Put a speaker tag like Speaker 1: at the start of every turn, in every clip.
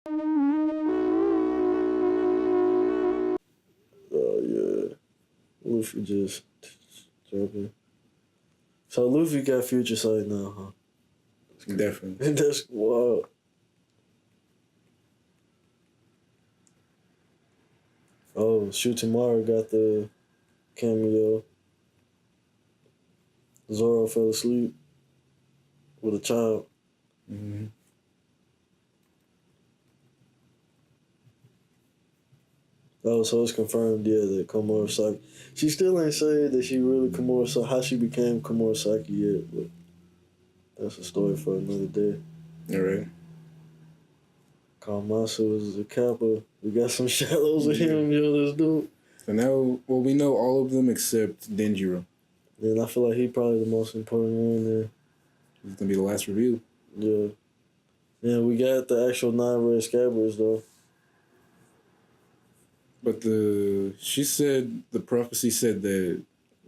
Speaker 1: Oh yeah, Luffy just jumping. So Luffy got future sight now, huh?
Speaker 2: Definitely.
Speaker 1: That's wild. Oh, Shootimaro got the cameo. Zoro fell asleep with a child.
Speaker 2: Mm-hmm.
Speaker 1: Oh, so it's confirmed, yeah, that Komurasaki. She still ain't said that she really Komurasaki, how she became Komurasaki yet, but that's a story for another day.
Speaker 2: All right.
Speaker 1: Kamasu is a Kappa. We got some shadows of him, yo, let's do it.
Speaker 2: So now, well, we know all of them except Denjiro.
Speaker 1: And I feel like he probably the most important one there.
Speaker 2: He's gonna be the last reveal.
Speaker 1: Yeah. Yeah, we got the actual 9 red scabbards, though.
Speaker 2: But the prophecy said that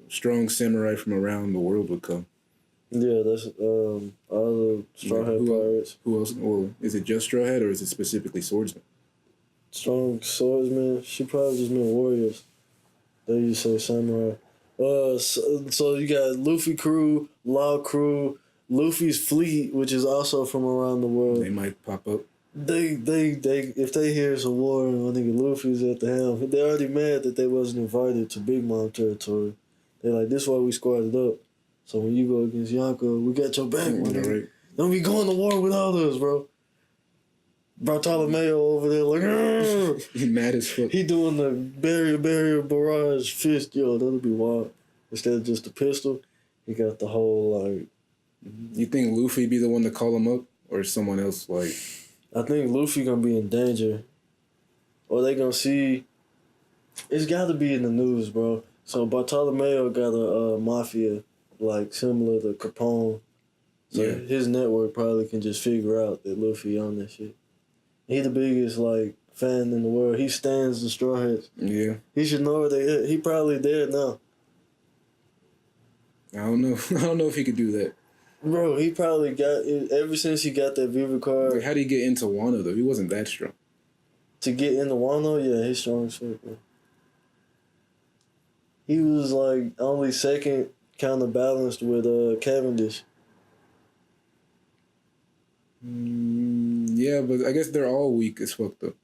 Speaker 2: strong samurai from around the world would come.
Speaker 1: Yeah, that's all the Strawhat pirates.
Speaker 2: Who else? Well, is it just Strawhat or is it specifically swordsmen?
Speaker 1: Strong swordsmen. She probably just meant warriors. They used to say samurai. So you got Luffy crew, Law crew, Luffy's fleet, which is also from around the world.
Speaker 2: They might pop up.
Speaker 1: They if they hear it's a war and I think Luffy's at the helm, they already mad that they wasn't invited to Big Mom territory. They like, this why we squared up. So when you go against Yonko, we got your back, man.
Speaker 2: Right.
Speaker 1: Don't be going to war without us, bro. Bartolomeo over there like,
Speaker 2: he mad as fuck.
Speaker 1: He doing the barrier barrage fist, yo, that'll be wild. Instead of just a pistol, he got the whole like.
Speaker 2: You think Luffy be the one to call him up, or someone else like?
Speaker 1: I think Luffy gonna be in danger, or they gonna see. It's got to be in the news, bro. So Bartolomeo got a mafia like similar to Capone. So his network probably can just figure out that Luffy on that shit. He the biggest like fan in the world. He stands the Straw Hats.
Speaker 2: Yeah.
Speaker 1: He should know where they at. He probably there now.
Speaker 2: I don't know. I don't know if he could do that.
Speaker 1: Bro, he probably got it ever since he got that Viva card.
Speaker 2: Like, how did he get into Wano though? He wasn't that strong.
Speaker 1: To get into Wano, yeah, he's strong as fuck, bro. He was like only second counterbalanced with Cavendish.
Speaker 2: Yeah, but I guess they're all weak as fuck though.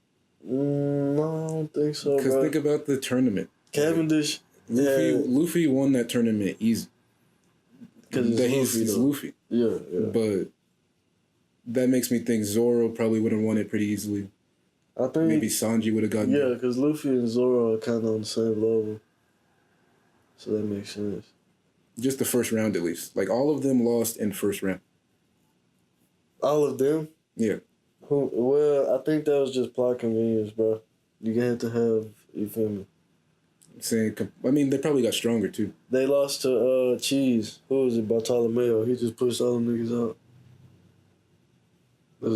Speaker 1: No, I don't think so,
Speaker 2: Because
Speaker 1: bro.
Speaker 2: think about the tournament.
Speaker 1: Cavendish,
Speaker 2: Luffy won that tournament easy.
Speaker 1: Because
Speaker 2: he's Luffy.
Speaker 1: Yeah.
Speaker 2: But that makes me think Zoro probably would have won it pretty easily.
Speaker 1: I think
Speaker 2: maybe Sanji would have gotten it.
Speaker 1: Yeah, because Luffy and Zoro are kind of on the same level. So that makes sense.
Speaker 2: Just the first round, at least. Like, all of them lost in first round.
Speaker 1: All of them?
Speaker 2: Yeah.
Speaker 1: Well, I think that was just plot convenience, bro. You had to have, you feel me?
Speaker 2: I mean, they probably got stronger, too.
Speaker 1: They lost to Cheese. Who was it? Bartolomeo. He just pushed all them niggas out.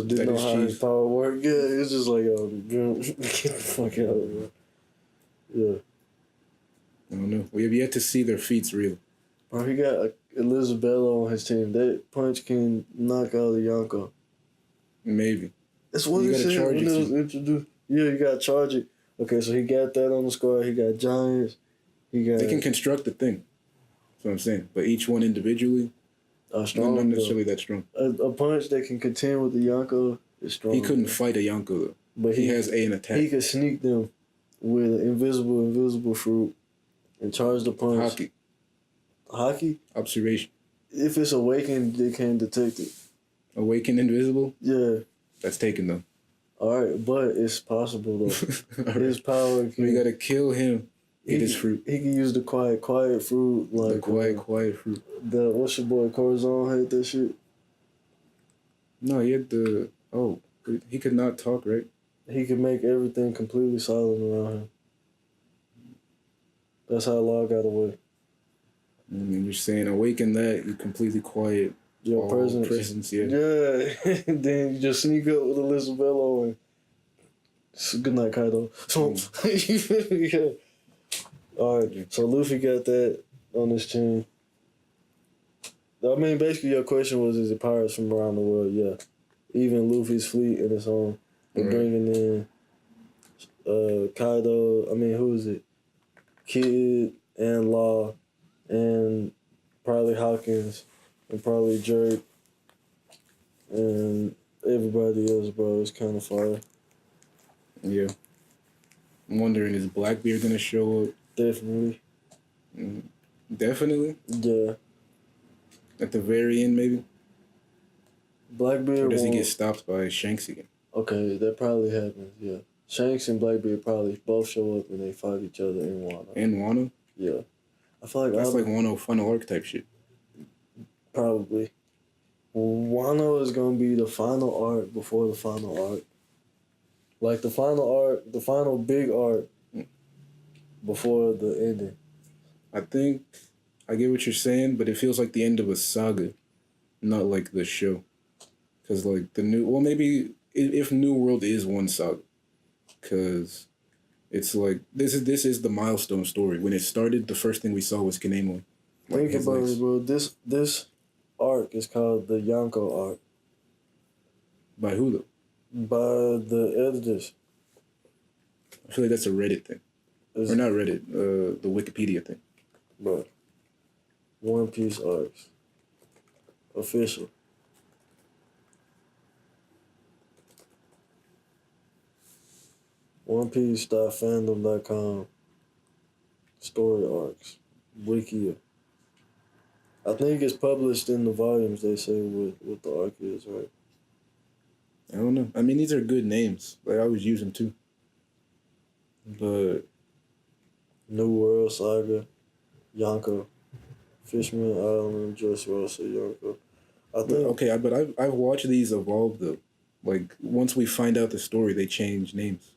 Speaker 1: Didn't know how his power worked. Yeah, it's just like, yo, get the fuck out, bro. Yeah.
Speaker 2: I don't know. We have yet to see their feats, really.
Speaker 1: Bro, he got Elizabeth on his team. That punch can knock out a Yonko.
Speaker 2: Maybe.
Speaker 1: That's what he said when it was introduced. Yeah, you gotta charge it. Okay, so he got that on the squad. He got Giants. They
Speaker 2: can construct the thing. That's what I'm saying. But each one individually,
Speaker 1: strong.
Speaker 2: Not necessarily that strong.
Speaker 1: A punch that can contend with the Yonko is strong.
Speaker 2: He couldn't fight a Yonko, though. But he has an attack.
Speaker 1: He could sneak them with an invisible fruit and charge the punch. Hockey?
Speaker 2: Observation.
Speaker 1: If it's awakened, they can't detect it.
Speaker 2: Awakened invisible?
Speaker 1: Yeah.
Speaker 2: That's taken, though.
Speaker 1: All right, but it's possible, though. His power can...
Speaker 2: We gotta kill him. Eat his fruit.
Speaker 1: He can use the quiet fruit. Like
Speaker 2: the quiet fruit.
Speaker 1: What's your boy, Corazon had that shit?
Speaker 2: No, he had the... Oh, he could not talk, right?
Speaker 1: He could make everything completely silent around him. That's how Law got away.
Speaker 2: And you're saying awaken that, you completely quiet.
Speaker 1: Your presence, yeah. Yeah, then you just sneak up with Elizabeth and good night, Kaido. Yeah. All right, so Luffy got that on his team. I mean, basically your question was, is it pirates from around the world? Yeah. Even Luffy's fleet and his own. They're
Speaker 2: Right.
Speaker 1: bringing in Kaido. I mean, who is it? Kid and Law, and probably Hawkins, and probably Drake, and everybody else, bro. It's kind of fire.
Speaker 2: Yeah. I'm wondering, is Blackbeard gonna show up?
Speaker 1: Definitely.
Speaker 2: Definitely.
Speaker 1: Yeah.
Speaker 2: At the very end, maybe.
Speaker 1: Blackbeard
Speaker 2: Or does he
Speaker 1: won't-
Speaker 2: get stopped by Shanks again?
Speaker 1: Okay, that probably happens, yeah. Shanks and Blackbeard probably both show up and they fight each other in Wano.
Speaker 2: And Wano?
Speaker 1: Yeah. I feel like
Speaker 2: That's like Wano final arc type shit.
Speaker 1: probably. Wano is gonna be the final arc before the final arc. Like the final arc, the final big arc before the ending.
Speaker 2: I think I get what you're saying, but it feels like the end of a saga, not like the show. Because like maybe if New World is one saga, because it's like this is the milestone story. When it started, the first thing we saw was Kinemon. Like,
Speaker 1: Think about it, bro. This arc is called the Yonko arc
Speaker 2: by who though?
Speaker 1: by the editors.
Speaker 2: I feel like that's a Reddit thing, or not Reddit, the Wikipedia thing.
Speaker 1: Bro, One Piece arcs. Official. OnePiece.fandom.com. Story arcs. Wiki. I think it's published in the volumes they say what the arc is, right?
Speaker 2: I don't know. I mean, these are good names. Like, I always use them too. But
Speaker 1: New World Saga. Yonko. Fishman Island. Just Rosa. Yonko. I think.
Speaker 2: okay, but I've watched these evolve though. Like once we find out the story, they change names.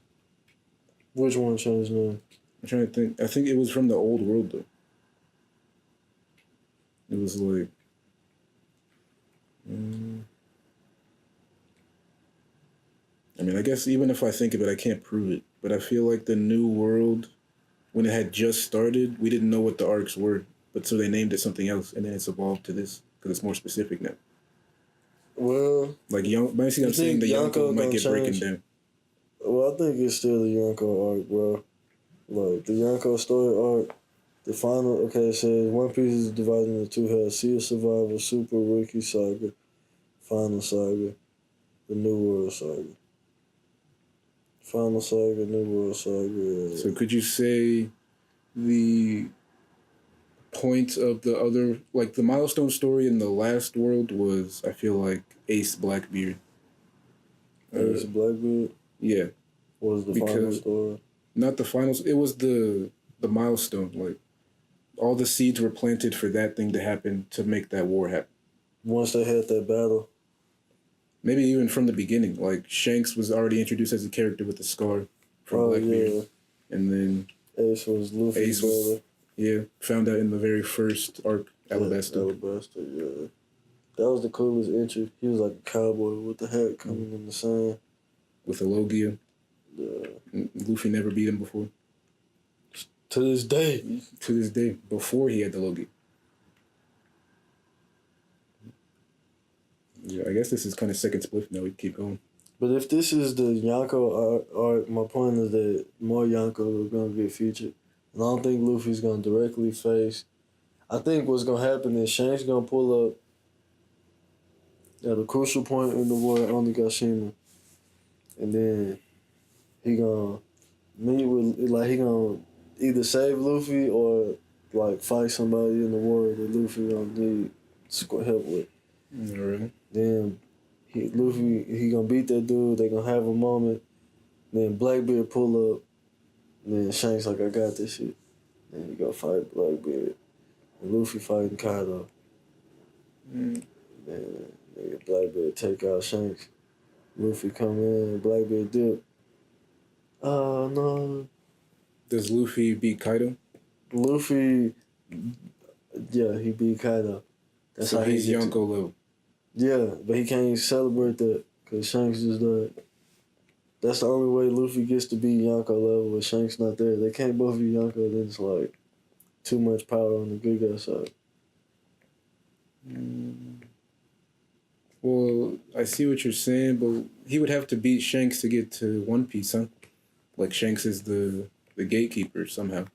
Speaker 1: Which one changed name?
Speaker 2: I'm trying to think. I think it was from the old world though. It was like. I mean, I guess even if I think of it, I can't prove it. But I feel like the New World, when it had just started, we didn't know what the arcs were. But so they named it something else, and then it's evolved to this because it's more specific now.
Speaker 1: Well,
Speaker 2: Like basically, I'm saying the Yonko might get breaking down.
Speaker 1: Well, I think it's still the Yonko arc, bro. Like the Yonko story arc, the final. Okay, it says One Piece is divided into two halves: Sea of Survival, Super Rookie Saga, Final Saga, the New World Saga. Final Saga, New World Saga.
Speaker 2: So could you say the point of the other, like the milestone story in the last world was, I feel like, Ace Blackbeard.
Speaker 1: Ace Blackbeard
Speaker 2: Yeah.
Speaker 1: was the final story.
Speaker 2: Not the finals. It was the milestone. Like, all the seeds were planted for that thing to happen to make that war happen.
Speaker 1: Once they had that battle.
Speaker 2: Maybe even from the beginning. Like, Shanks was already introduced as a character with a scar from Blackbeard.
Speaker 1: Yeah.
Speaker 2: And then
Speaker 1: Ace was Luffy's brother.
Speaker 2: Yeah, found out in the very first arc, Alabasta.
Speaker 1: Yeah, Alabasta, yeah. That was the coolest entry. He was like a cowboy with the hat coming in the sun.
Speaker 2: With a Logia.
Speaker 1: Yeah.
Speaker 2: Luffy never beat him before.
Speaker 1: To this day.
Speaker 2: To this day. Before he had the Logia. Yeah, I guess this is kind of second Spliff now. We keep going.
Speaker 1: But if this is the Yonko arc, my point is that more Yonko are going to get featured. And I don't think Luffy's going to directly face. I think what's going to happen is Shanks going to pull up at a crucial point in the war at Onigashima. And then he going to meet with, like, he going to either save Luffy or, like, fight somebody in the war that Luffy going to need help with.
Speaker 2: All right.
Speaker 1: Then Luffy, he gonna beat that dude. They gonna have a moment. Then Blackbeard pull up. Then Shanks like, I got this shit. Then he go fight Blackbeard. And Luffy fighting Kaido. Then Blackbeard take out Shanks. Luffy come in. Blackbeard dip. Oh no.
Speaker 2: Does Luffy beat Kaido?
Speaker 1: Luffy, yeah, he beat Kaido.
Speaker 2: That's so how he's Yonko level.
Speaker 1: Yeah, but he can't celebrate that because Shanks just died. That's the only way Luffy gets to be Yonko level with Shanks not there. They can't both be Yonko, then it's like too much power on the good guy side.
Speaker 2: Well, I see what you're saying, but he would have to beat Shanks to get to One Piece, huh? Like Shanks is the gatekeeper somehow.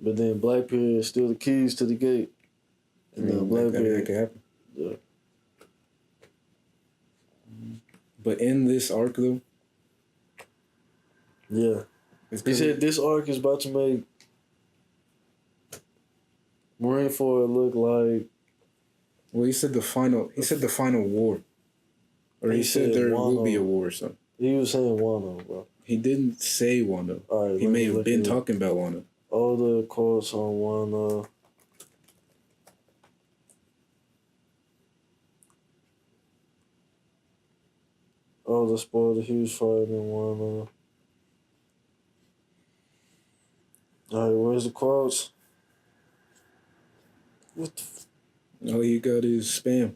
Speaker 1: But then Blackbeard is still the keys to the gate.
Speaker 2: I
Speaker 1: And
Speaker 2: mean,
Speaker 1: Blackbeard,
Speaker 2: that could happen.
Speaker 1: yeah.
Speaker 2: But in this arc, though,
Speaker 1: Yeah. He said this arc is about to make Marineford look like.
Speaker 2: Well, he said the final. He said the final war, or he said there will be a war or something.
Speaker 1: He was saying Wano, bro.
Speaker 2: He didn't say Wano.
Speaker 1: All right,
Speaker 2: he may have been talking about Wano.
Speaker 1: All the quotes on Wano. All the spoiled he was fighting in Wano. All right, where's the quotes? What the
Speaker 2: All you got is spam.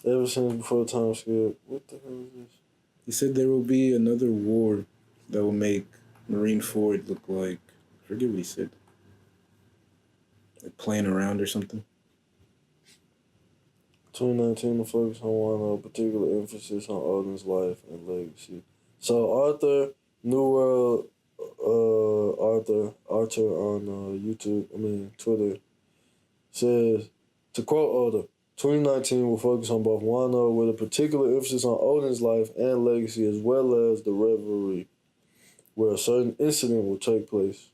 Speaker 1: Ever since before time skip. What the hell is this?
Speaker 2: He said there will be another war that will make Marineford look like, I forget what he said. Like playing around or something.
Speaker 1: 2019 will focus on Wano, particular emphasis on Odin's life and legacy. So Arthur, New World, Arthur on Twitter, says, to quote Oda, 2019 will focus on both Wano with a particular emphasis on Odin's life and legacy, as well as the Revelry, where a certain incident will take place.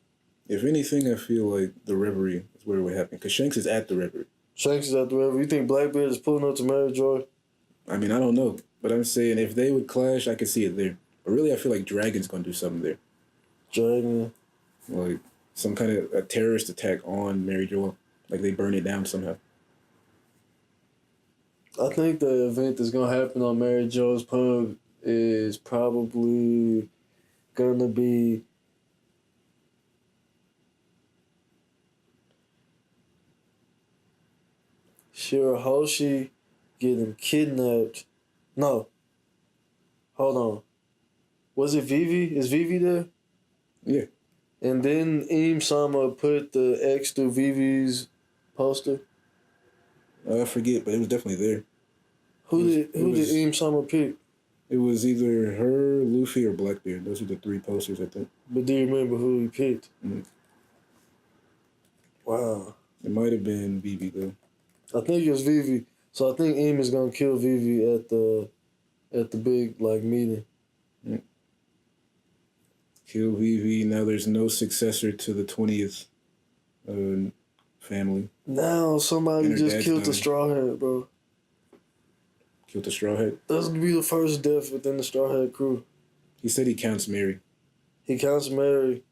Speaker 2: If anything, I feel like the Revelry is where it would happen, because Shanks is at the Revelry.
Speaker 1: Shanks is at the Revelry. You think Blackbeard is pulling up to marry Joy?
Speaker 2: I mean, I don't know, but I'm saying if they would clash, I could see it there. But really, I feel like Dragon's going to do something there.
Speaker 1: Dragon?
Speaker 2: Like some kind of a terrorist attack on Mary Joy. Like they burn it down somehow.
Speaker 1: I think the event that's going to happen on Mary Jo's pub is probably going to be Shirahoshi getting kidnapped. No. Hold on. Was it Vivi? Is Vivi there?
Speaker 2: Yeah.
Speaker 1: And then Sama put the X through Vivi's poster.
Speaker 2: I forget, but it was definitely there.
Speaker 1: Who did Sama pick?
Speaker 2: It was either her, Luffy, or Blackbeard. Those are the three posters, I think.
Speaker 1: But do you remember who he picked?
Speaker 2: Mm-hmm.
Speaker 1: Wow.
Speaker 2: It might have been Vivi, though.
Speaker 1: I think it was Vivi. So I think is gonna kill Vivi at the big meeting.
Speaker 2: Mm. Kill Vivi. Now there's no successor to the 20th family.
Speaker 1: Now somebody just killed the Strawhat, bro.
Speaker 2: Killed the Strawhat?
Speaker 1: That's gonna be the first death within the Strawhat crew.
Speaker 2: He said he counts Mary.
Speaker 1: He counts Mary.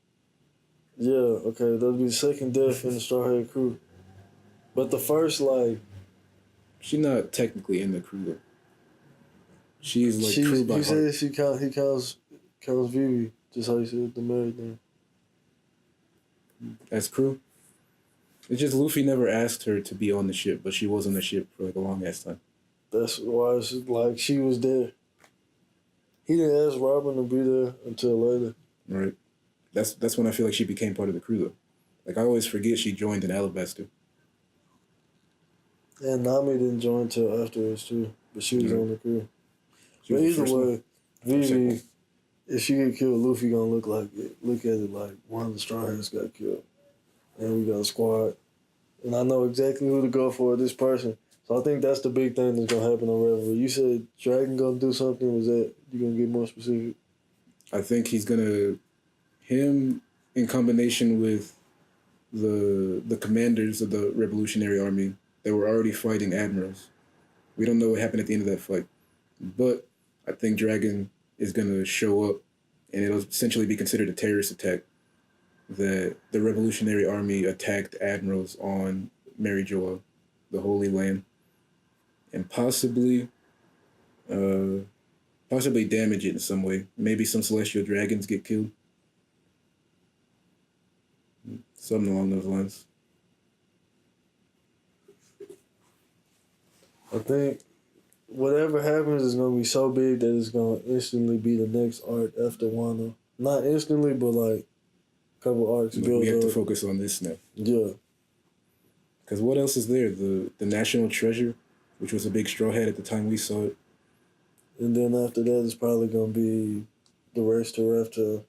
Speaker 1: Yeah, okay, that'll be the second death in the Strawhat crew. But the first,
Speaker 2: she's not technically in the crew, though. She's crew by heart.
Speaker 1: He said he counts Vivi, just how he said the Mary thing.
Speaker 2: As crew? It's just Luffy never asked her to be on the ship, but she was on the ship for a long ass time. That's
Speaker 1: why it's she was there. He didn't ask Robin to be there until later.
Speaker 2: Right. That's when I feel like she became part of the crew, though. I always forget she joined in Alabasta.
Speaker 1: And Nami didn't join until afterwards, too. But she was on the crew. But either way, Vivi, if she get killed, Luffy gonna look at it like one of the Straw Hats got killed. And we got a squad. And I know exactly who to go for, this person. So I think that's the big thing that's gonna happen on Revelry. You said Dragon gonna do something. Was that you gonna get more specific?
Speaker 2: I think he's gonna him in combination with the commanders of the Revolutionary Army that were already fighting admirals. We don't know what happened at the end of that fight, but I think Dragon is gonna show up, and it'll essentially be considered a terrorist attack. That the Revolutionary Army attacked admirals on Mary Joa, the Holy Land, and possibly damage it in some way. Maybe some celestial dragons get killed. Something along those lines.
Speaker 1: I think whatever happens is going to be so big that it's going to instantly be the next arc after Wano. Not instantly, but a couple arcs built up.
Speaker 2: We have to focus on this now.
Speaker 1: Yeah.
Speaker 2: Because what else is there? The National Treasure which was a big straw hat at the time we saw it.
Speaker 1: And then after that, it's probably gonna be the race to Raptor.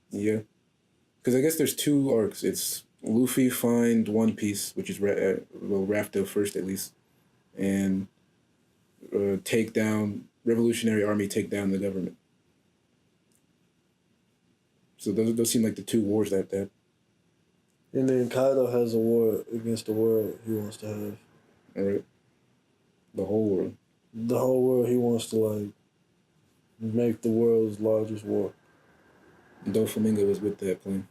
Speaker 2: Yeah, because I guess there's two arcs. It's Luffy find One Piece, which is Rafto first at least, and take down Revolutionary Army, take down the government. So those seem like the two wars that have.
Speaker 1: And then Kaido has a war against the world he wants to have.
Speaker 2: All right. The whole world.
Speaker 1: The whole world, he wants to like make the world's largest war.
Speaker 2: Doflamingo was with that plan.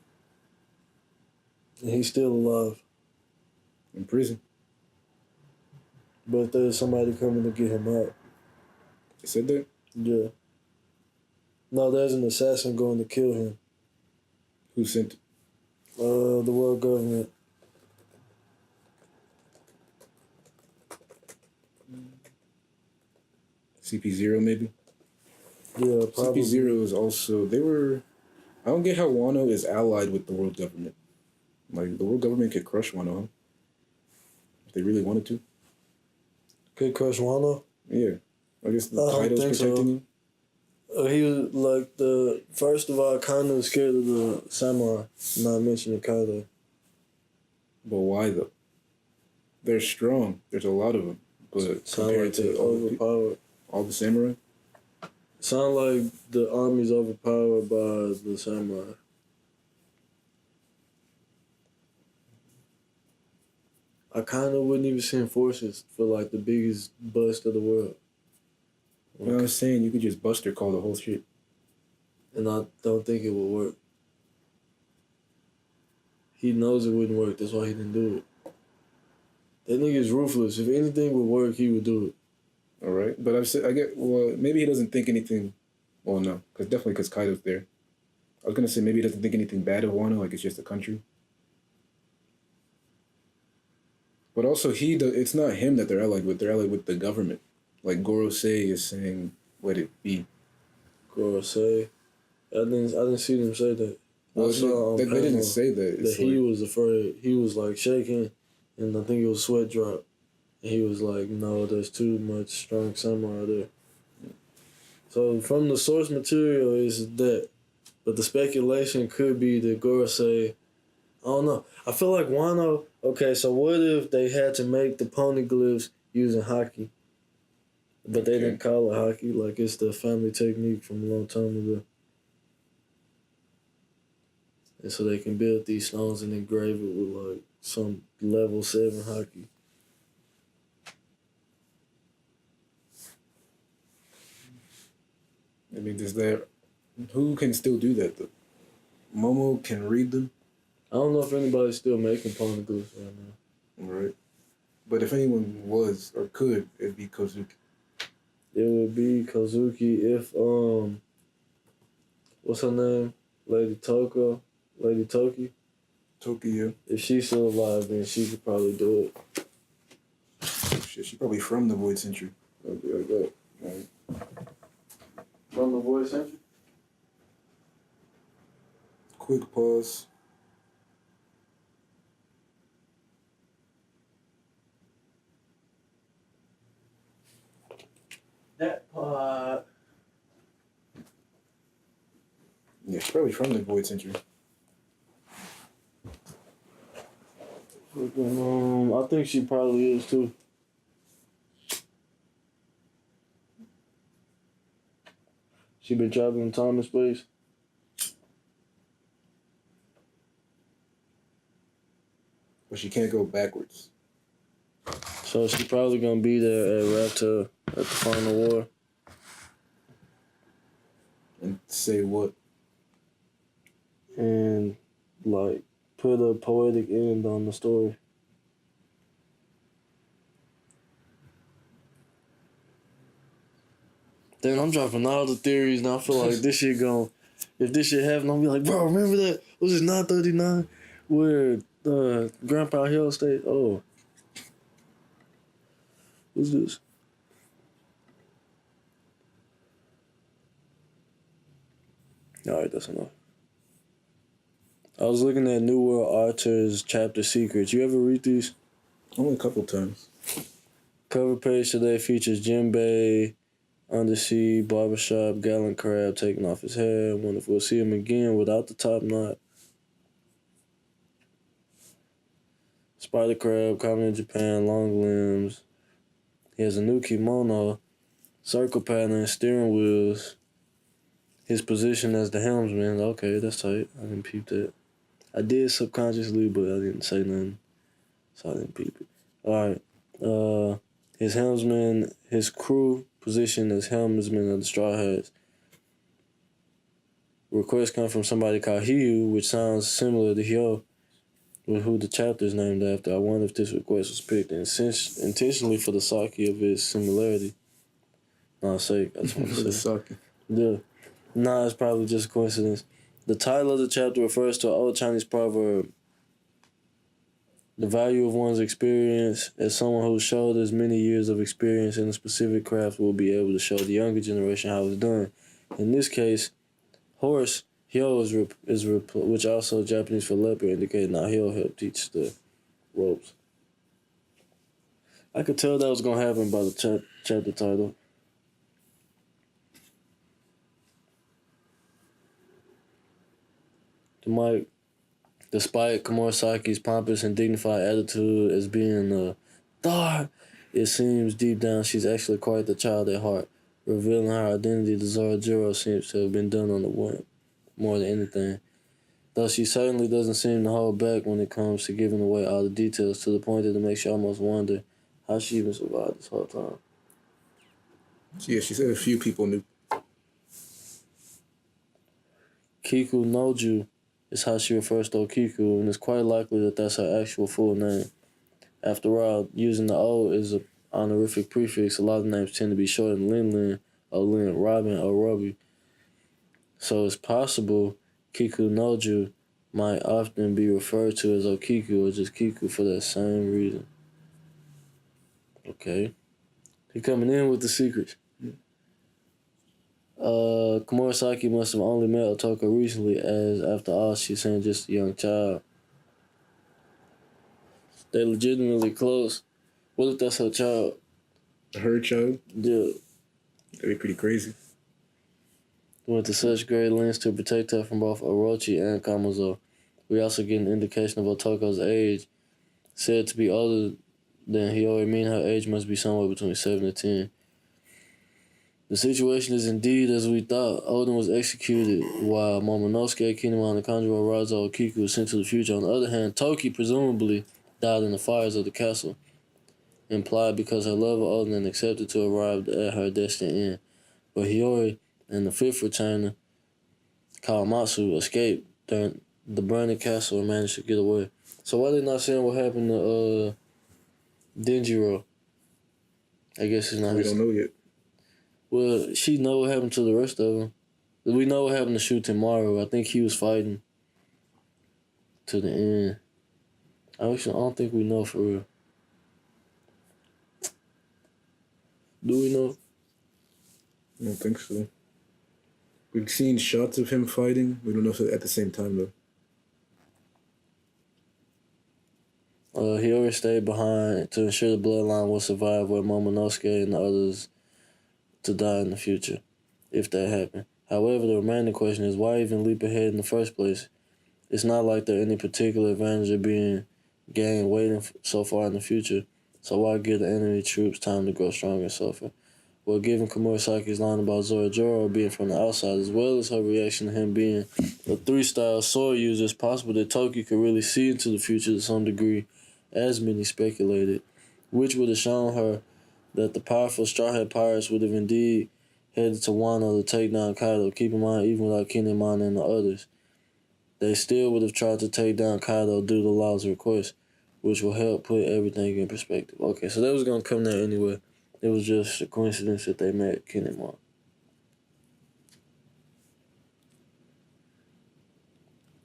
Speaker 1: And he's still alive.
Speaker 2: In prison.
Speaker 1: But there's somebody coming to get him out.
Speaker 2: They said that?
Speaker 1: Yeah. No, there's an assassin going to kill him.
Speaker 2: Who sent it?
Speaker 1: The world government.
Speaker 2: CP0 maybe?
Speaker 1: Yeah, probably.
Speaker 2: CP0 is also, I don't get how Wano is allied with the world government. Like, the world government could crush Wano, huh? If they really wanted to.
Speaker 1: Could crush Wano?
Speaker 2: Yeah. I guess the
Speaker 1: I
Speaker 2: Kaido's
Speaker 1: don't think
Speaker 2: protecting
Speaker 1: so.
Speaker 2: him.
Speaker 1: He was like first of all, kind of scared of the samurai, not mentioning Kaido.
Speaker 2: But why though? They're strong. There's a lot of them. But
Speaker 1: Sound
Speaker 2: compared
Speaker 1: like
Speaker 2: to
Speaker 1: they're overpowered.
Speaker 2: all the samurai,
Speaker 1: Sound like the army's overpowered by the samurai. I kind of wouldn't even send forces for like the biggest bust of the world.
Speaker 2: I was saying you could just Buster call the whole shit.
Speaker 1: And I don't think it would work. He knows it wouldn't work. That's why he didn't do it. That nigga's ruthless. If anything would work, he would do it.
Speaker 2: All right, but I get, well, maybe he doesn't think anything. Well, no, because Kaido's there. I was gonna say maybe he doesn't think anything bad of Wano, like it's just a country. But also it's not him that they're allied with. They're allied with the government. Like Gorosei is saying, let it be.
Speaker 1: Gorosei. I didn't see them say that.
Speaker 2: Well,
Speaker 1: I saw
Speaker 2: they didn't say that.
Speaker 1: That he was afraid. He was like shaking, and I think it was sweat drop. And he was like, "No, there's too much strong samurai there." So from the source material is that, but the speculation could be that Gorosei. I don't know. I feel like Wano. Okay, so what if they had to make the poneglyphs using hockey? But they didn't call it hockey, like it's the family technique from a long time ago. And so they can build these stones and engrave it with like some level 7 hockey.
Speaker 2: I mean, who can still do that though? Momo can read them.
Speaker 1: I don't know if anybody's still making poneglyphs right now.
Speaker 2: All right. But if anyone was or could, it'd be Kozuki.
Speaker 1: It would be Kozuki if what's her name? Lady Toki.
Speaker 2: Tokyo.
Speaker 1: If she's still alive, then she could probably do it.
Speaker 2: Shit, she's probably from the Void Century.
Speaker 1: I'll be like that.
Speaker 2: Right.
Speaker 1: From the Void Century?
Speaker 2: Quick pause.
Speaker 1: That part.
Speaker 2: Yeah, she's probably from the Void Century.
Speaker 1: I think she probably is too. She been traveling time and space.
Speaker 2: But she can't go backwards.
Speaker 1: So she probably gonna be there at Raptor at the final war.
Speaker 2: And say what?
Speaker 1: And like put a poetic end on the story. Then I'm dropping all the theories and I feel like this shit if this shit happen, I'll be like, bro, remember that? Was it 939 where Grandpa Hill stayed? Oh. What's this? Alright, that's enough. I was looking at New World Archer's chapter secrets. You ever read these?
Speaker 2: Only a couple times.
Speaker 1: Cover page today features Jinbei, Undersea, Barbershop, Gallant Crab taking off his hair. I wonder if we'll see him again without the top knot. Spider Crab, common in Japan, long limbs. He has a new kimono, circle pattern, steering wheels. His position as the helmsman. Okay, that's tight. I didn't peep that. I did subconsciously, but I didn't say nothing, so I didn't peep it. All right. His helmsman, his crew position as helmsman of the Strawhats. Request come from somebody called Hiyu, which sounds similar to Hyo, with who the chapter is named after. I wonder if this request was picked intentionally for the sake of its similarity. No, sake. I just want to say. Yeah. Nah, it's probably just a coincidence. The title of the chapter refers to an old Chinese proverb. The value of one's experience, as someone who shoulders many years of experience in a specific craft will be able to show the younger generation how it's done. In this case, horse, hyo is which also Japanese for leopard, indicating how he'll help teach the ropes. I could tell that was going to happen by the chapter title. Despite Komurasaki's pompous and dignified attitude as being a THOT, it seems deep down she's actually quite the child at heart. Revealing her identity to Zorajiro seems to have been done on the whim more than anything. Though she certainly doesn't seem to hold back when it comes to giving away all the details, to the point that it makes you almost wonder how she even survived this whole time.
Speaker 2: Yeah, she said a few people knew.
Speaker 1: Kiku Noju is how she refers to Okiku, and it's quite likely that that's her actual full name. After all, using the O is an honorific prefix. A lot of names tend to be shortened Lin, or Lin, Robin, or Roby. So it's possible Kiku Noju might often be referred to as Okiku or just Kiku for that same reason. Okay. He coming in with the secrets. Komurasaki must have only met Otoko recently, as after all, she's saying just a young child. They legitimately close. What if that's her child?
Speaker 2: Her child?
Speaker 1: Yeah.
Speaker 2: That'd be pretty crazy.
Speaker 1: Went to such great lengths to protect her from both Orochi and Kamuzo. We also get an indication of Otoko's age. Said to be older than Hiyori, meaning her age must be somewhere between 7 and 10. The situation is indeed as we thought. Odin was executed while Momonosuke, Kinemon, and Kanjuro Razo Okiku were sent to the future. On the other hand, Toki presumably died in the fires of the castle, implied because her love of Odin and accepted to arrive at her destined end. But Hiyori and the fifth retainer, Kawamatsu, escaped during the burning castle and managed to get away. So why they not saying what happened to Denjiro? I guess it's not.
Speaker 2: We don't know yet.
Speaker 1: Well, she know what happened to the rest of them. We know what happened to Shutemaru. I think he was fighting to the end. I don't think we know for real. Do we know?
Speaker 2: I don't think so. We've seen shots of him fighting. We don't know if it's at the same time, though.
Speaker 1: He always stayed behind to ensure the bloodline will survive with Momonosuke and the others to die in the future, if that happened. However, the remaining question is, why even leap ahead in the first place? It's not like there any particular advantage of being gained waiting so far in the future, so why give the enemy troops time to grow stronger and suffer? Well, given Komurasaki's line about Zorajiro being from the outside, as well as her reaction to him being a 3-style sword user, it's possible that Toki could really see into the future to some degree, as many speculated, which would have shown her that the powerful Straw Hat Pirates would have indeed headed to Wano to take down Kaido. Keep in mind, even without Kinemon and the others, they still would have tried to take down Kaido due to Law's request, which will help put everything in perspective. Okay, so that was going to come there anyway. It was just a coincidence that they met Kinemon.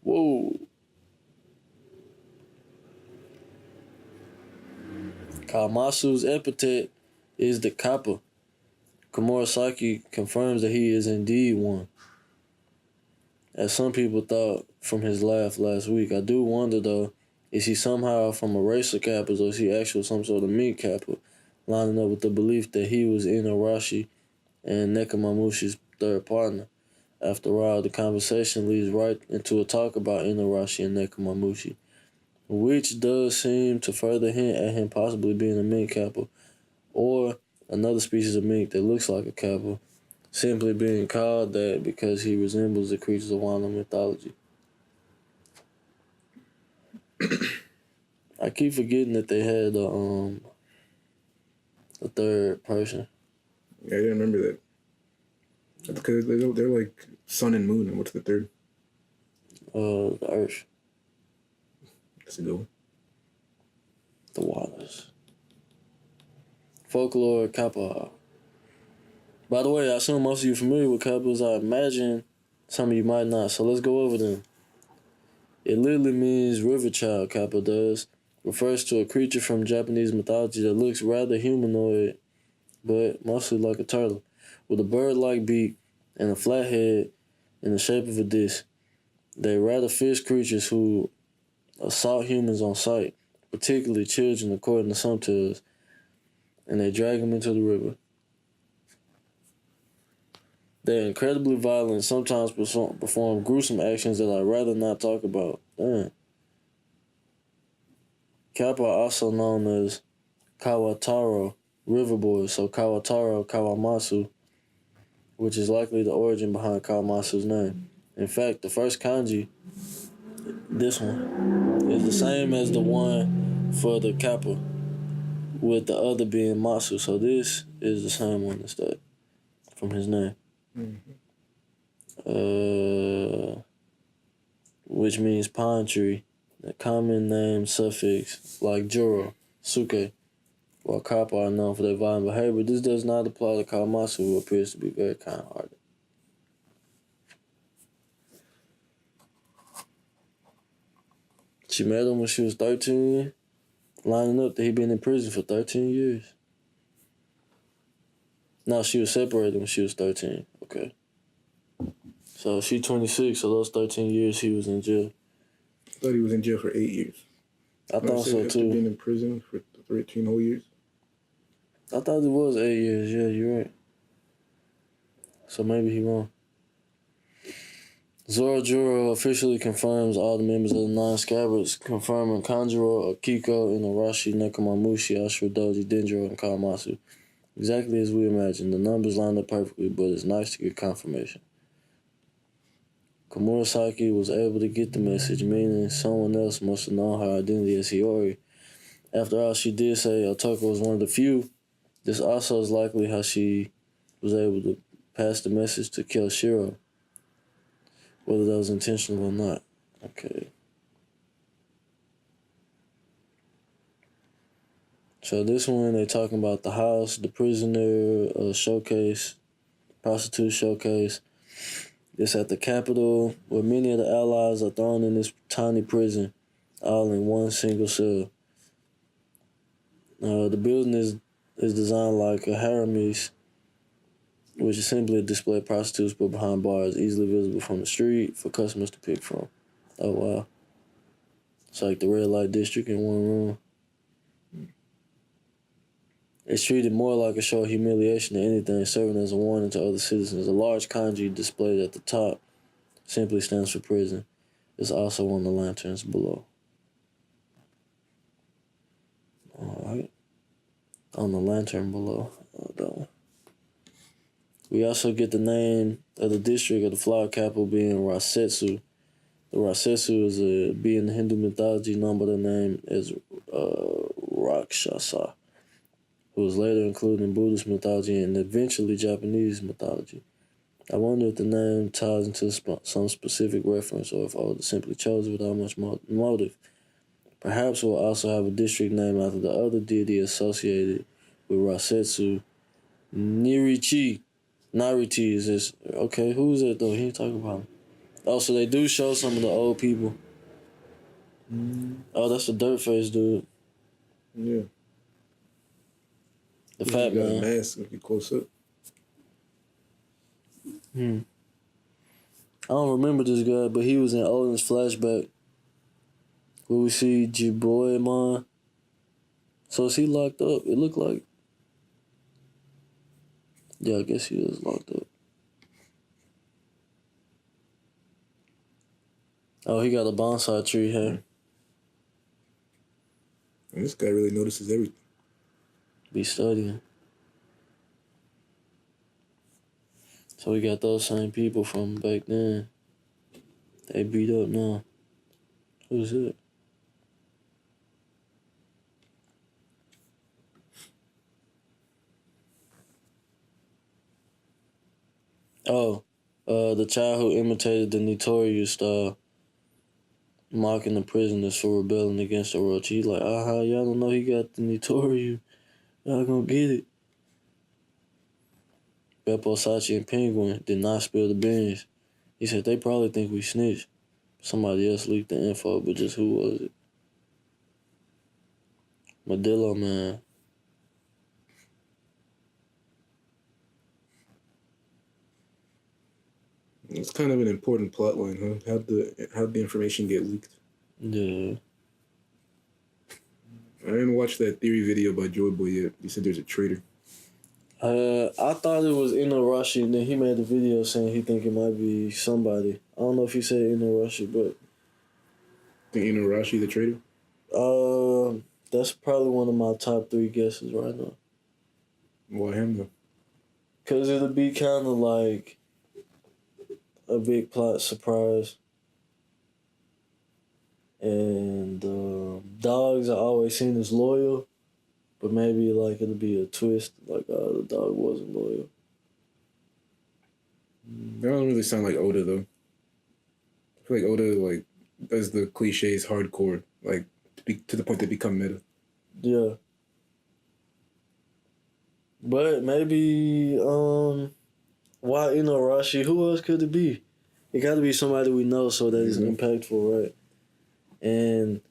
Speaker 1: Whoa. Kawamatsu's epithet is the Kappa. Komurasaki confirms that he is indeed one, as some people thought from his laugh last week. I do wonder, though, Is he somehow from a race of Kappas, or is he actually some sort of mink Kappa, lining up with the belief that he was in Arashi and Nekomamushi's third partner? After all, the conversation leads right into a talk about Inarashi and Nekomamushi, which does seem to further hint at him possibly being a mink Kappa, or another species of mink that looks like a Kappa, simply being called that because he resembles the creatures of Wano mythology. I keep forgetting that they had a third person.
Speaker 2: Yeah, I didn't remember that. Because they're like sun and moon, and what's the third?
Speaker 1: The Earth.
Speaker 2: That's a good one.
Speaker 1: The waters. Folklore Kappa. By the way, I assume most of you are familiar with Kappas. I imagine some of you might not. So let's go over them. It literally means river child, Kappa does. Refers to a creature from Japanese mythology that looks rather humanoid, but mostly like a turtle, with a bird-like beak and a flat head in the shape of a disc. They're rather fierce creatures who assault humans on sight, particularly children, according to some tales, and they drag them into the river. They're incredibly violent, sometimes perform gruesome actions that I'd rather not talk about. Damn. Kappa are also known as Kawataro Riverboys, so Kawataro Kawamatsu, which is likely the origin behind Kawamatsu's name. In fact, the first kanji, this one, is the same as the one for the Kappa, with the other being Matsu, so this is the same one instead, from his name. Which means pine tree. The common name suffix like Juro, Suke, while Kappa are known for their violent behavior. This does not apply to Kawamatsu, who appears to be very kind-hearted. She met him when she was 13, lining up that he'd been in prison for 13 years. No, she was separated when she was 13. Okay. So she's 26, so those 13 years he was in jail.
Speaker 2: I thought he was in jail for 8 years.
Speaker 1: I thought so
Speaker 2: after
Speaker 1: too.
Speaker 2: Being in prison for 13 whole years.
Speaker 1: I thought it was 8 years. Yeah, you're right. So maybe he won. Zorojuro officially confirms all the members of the 9 Scabbards, confirming Kanjuro, Akiko, Inarashi, Nekomamushi, Ashura Doji, Denjiro, and Kawamatsu. Exactly as we imagined. The numbers lined up perfectly, but it's nice to get confirmation. Komurasaki was able to get the message, meaning someone else must have known her identity as Hiyori. After all, she did say Otoko was one of the few. This also is likely how she was able to pass the message to Kelshiro, whether that was intentional or not. Okay. So this one, they talking about the house, the prisoner showcase, prostitute showcase. It's at the capital, where many of the allies are thrown in this tiny prison, all in one single cell. The building is designed like a haremis, which is simply a display of prostitutes put behind bars, easily visible from the street for customers to pick from. Oh, wow. It's like the red light district in one room. It's treated more like a show of humiliation than anything, serving as a warning to other citizens. A large kanji displayed at the top simply stands for prison. It's also on the lanterns below. Alright. On the lantern below. That one. We also get the name of the district of the flower capital being Rasetsu. The Rasetsu is a bee in the Hindu mythology known by the name as Rakshasa, who was later included in Buddhist mythology and eventually Japanese mythology. I wonder if the name ties into some specific reference or if Oda simply chose it without much motive. Perhaps we'll also have a district named after the other deity associated with Rasetsu, Nirichi. Nariti is this. Okay, who's that though? He ain't talking about him. Oh, so they do show some of the old people. Oh, that's the dirt face dude.
Speaker 2: Yeah.
Speaker 1: The fat man.
Speaker 2: Got a mask if you close up.
Speaker 1: I don't remember this guy, but he was in Odin's flashback Where we see Jiboyamon. So is he locked up? It looked like. Yeah, I guess he is locked up. Oh, he got a bonsai tree here.
Speaker 2: And this guy really notices everything.
Speaker 1: Be studying. So we got those same people from back then. They beat up now. Who's it? Oh, the child who imitated the notorious style, mocking the prisoners for rebelling against the royal. He's like, y'all don't know he got the notorious. Y'all gonna get it. Beppo, Sachi, and Penguin did not spill the beans. He said they probably think we snitched. Somebody else leaked the info, but just who was it? Modillo, man.
Speaker 2: It's kind of an important plot line, huh? How'd the information get leaked?
Speaker 1: Yeah.
Speaker 2: I didn't watch that theory video by Joy Boy yet. He said there's a traitor.
Speaker 1: I thought it was Inuarashi, and then he made a video saying he think it might be somebody. I don't know if he said Inuarashi, but
Speaker 2: Think Inuarashi the traitor?
Speaker 1: that's probably one of my top 3 guesses right now.
Speaker 2: Why him though?
Speaker 1: Cause it'll be kind of like a big plot surprise, and dogs are always seen as loyal, but maybe like it'll be a twist, like the dog wasn't loyal.
Speaker 2: That don't really sound like Oda though. I feel like Oda like does the cliches hardcore, like to the point they become meta.
Speaker 1: Yeah. But maybe why Inuarashi? Who else could it be? It got to be somebody we know so that it's impactful, right? And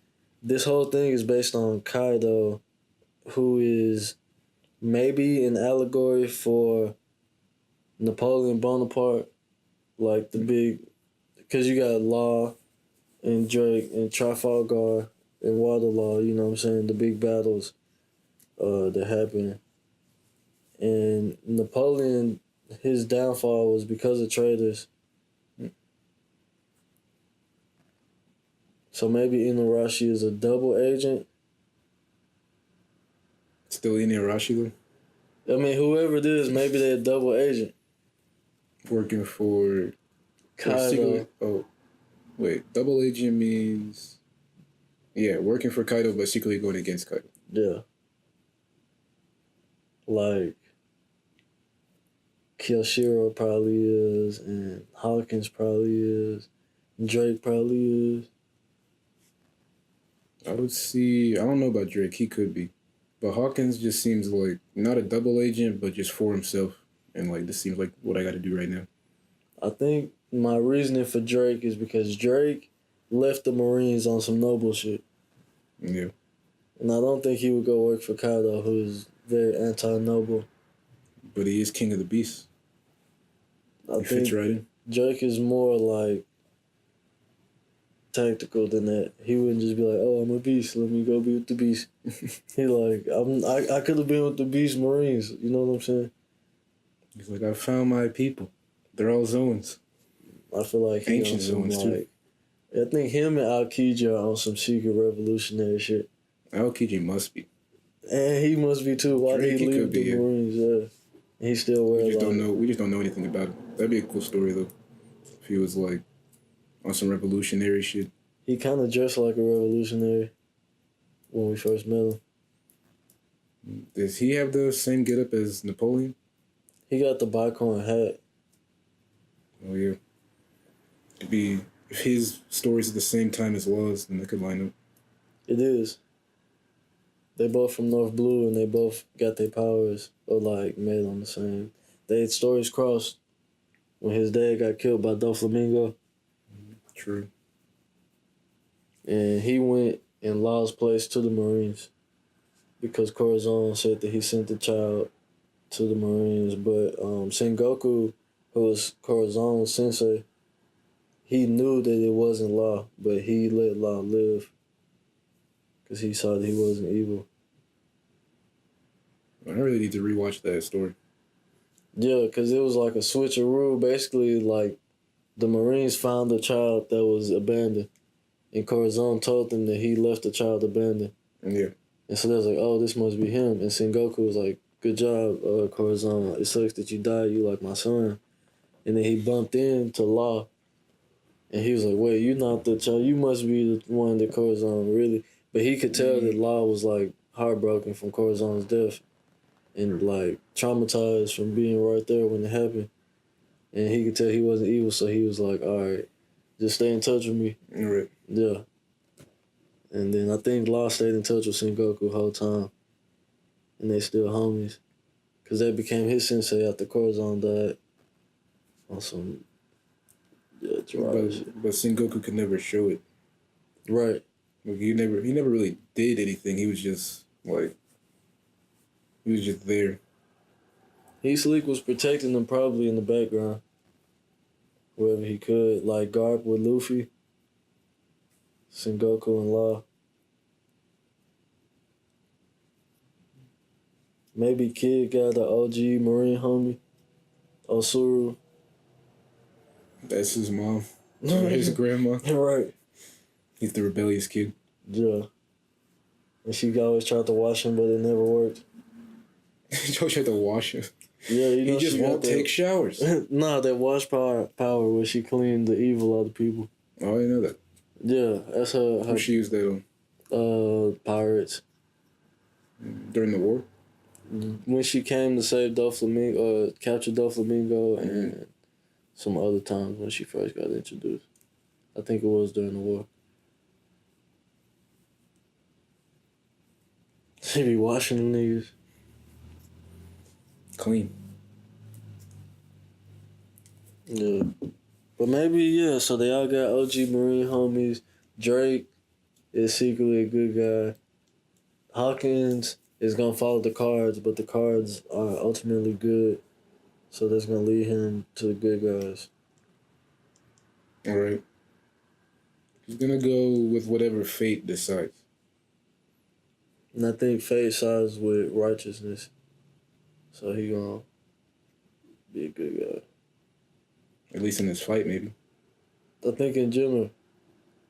Speaker 1: this whole thing is based on Kaido, who is maybe an allegory for Napoleon Bonaparte, like the big, because you got Law and Drake and Trafalgar and Waterloo, you know what I'm saying? The big battles that happened. And Napoleon, his downfall was because of traitors. So maybe Inuarashi is a double agent.
Speaker 2: Still Inuarashi though?
Speaker 1: I mean, whoever it is, maybe they're a double agent.
Speaker 2: Working for
Speaker 1: Kaido.
Speaker 2: Oh, wait. Double agent means... Yeah, working for Kaido, but secretly going against Kaido.
Speaker 1: Yeah. Like, Kyoshiro probably is, and Hawkins probably is, and Drake probably is.
Speaker 2: I don't know about Drake, he could be. But Hawkins just seems like not a double agent, but just for himself. And like, this seems like what I got to do right now.
Speaker 1: I think my reasoning for Drake is because Drake left the Marines on some noble shit.
Speaker 2: Yeah.
Speaker 1: And I don't think he would go work for Kaido, who is very anti-noble.
Speaker 2: But he is king of the beasts. He fits right in. Drake
Speaker 1: is more like tactical than that. He wouldn't just be like, "Oh, I'm a beast. Let me go be with the beast." He like, I could have been with the Beast Marines. You know what I'm saying?
Speaker 2: He's like, I found my people. They're all zones.
Speaker 1: I feel like he
Speaker 2: ancient zones too.
Speaker 1: I think him and Aokiji are on some secret revolutionary shit.
Speaker 2: Aokiji must be.
Speaker 1: And he must be too. Why
Speaker 2: Drake,
Speaker 1: did he leave the Marines? Yeah. He still wears
Speaker 2: we just don't know anything about him. That'd be a cool story though. If he was like on some revolutionary shit.
Speaker 1: He kind of dressed like a revolutionary when we first met him.
Speaker 2: Does he have the same getup as Napoleon?
Speaker 1: He got the bicorn hat.
Speaker 2: Oh yeah. Could be if his stories at the same time as Law's, then they could line up.
Speaker 1: It is. They both from North Blue, and they both got their powers, or like made on the same. They had stories crossed when his dad got killed by Doflamingo.
Speaker 2: True.
Speaker 1: And he went in Law's place to the Marines because Corazon said that he sent the child to the Marines. But Sengoku, who was Corazon's sensei, he knew that it wasn't Law, but he let Law live. because he saw that he wasn't evil.
Speaker 2: I really need to rewatch that story.
Speaker 1: Yeah, because it was like a switcheroo. Basically, like, the Marines found a child that was abandoned, and Corazon told them that he left the child abandoned.
Speaker 2: Yeah.
Speaker 1: And so they was like, oh, this must be him. And Sengoku was like, good job, Corazon. It sucks that you died. You like my son. And then he bumped into Law. And he was like, wait, you not the child. You must be the one that Corazon really. But he could tell that Law was like heartbroken from Corazon's death. And like traumatized from being right there when it happened. And he could tell he wasn't evil. So he was like, all right, just stay in touch with me.
Speaker 2: Right.
Speaker 1: Yeah. And then I think Law stayed in touch with Sengoku the whole time. And they still homies. Because that became his sensei after Corazon died. On some, yeah, drugs.
Speaker 2: But Sengoku could never show it.
Speaker 1: Right.
Speaker 2: Like he never really did anything. He was just there.
Speaker 1: KiLiK was protecting them probably in the background. Wherever he could. Like Garp with Luffy. Sengoku and Law. Maybe Kid got the OG Marine homie. Osuru.
Speaker 2: That's his mom. Or his grandma.
Speaker 1: Right.
Speaker 2: He's the rebellious kid.
Speaker 1: Yeah. And she always tried to wash him, but it never worked.
Speaker 2: Joe tried to wash him.
Speaker 1: Yeah, you know
Speaker 2: he just
Speaker 1: she
Speaker 2: won't
Speaker 1: got
Speaker 2: take showers.
Speaker 1: Nah, that wash power where she cleaned the evil out of people.
Speaker 2: Oh, I didn't know that.
Speaker 1: Yeah, that's her
Speaker 2: Who she used that on?
Speaker 1: Pirates.
Speaker 2: During the war?
Speaker 1: When she came to save Doflamingo, capture Doflamingo, and some other times when she first got introduced. I think it was during the war. She be washing them niggas.
Speaker 2: Clean.
Speaker 1: Yeah. But maybe, yeah, so they all got OG Marine homies. Drake is secretly a good guy. Hawkins is going to follow the cards, but the cards are ultimately good. So that's going to lead him to the good guys.
Speaker 2: All right. He's going to go with whatever fate decides.
Speaker 1: And I think fate sides with righteousness. So he going to be a good guy.
Speaker 2: At least in this fight, maybe.
Speaker 1: I think in general,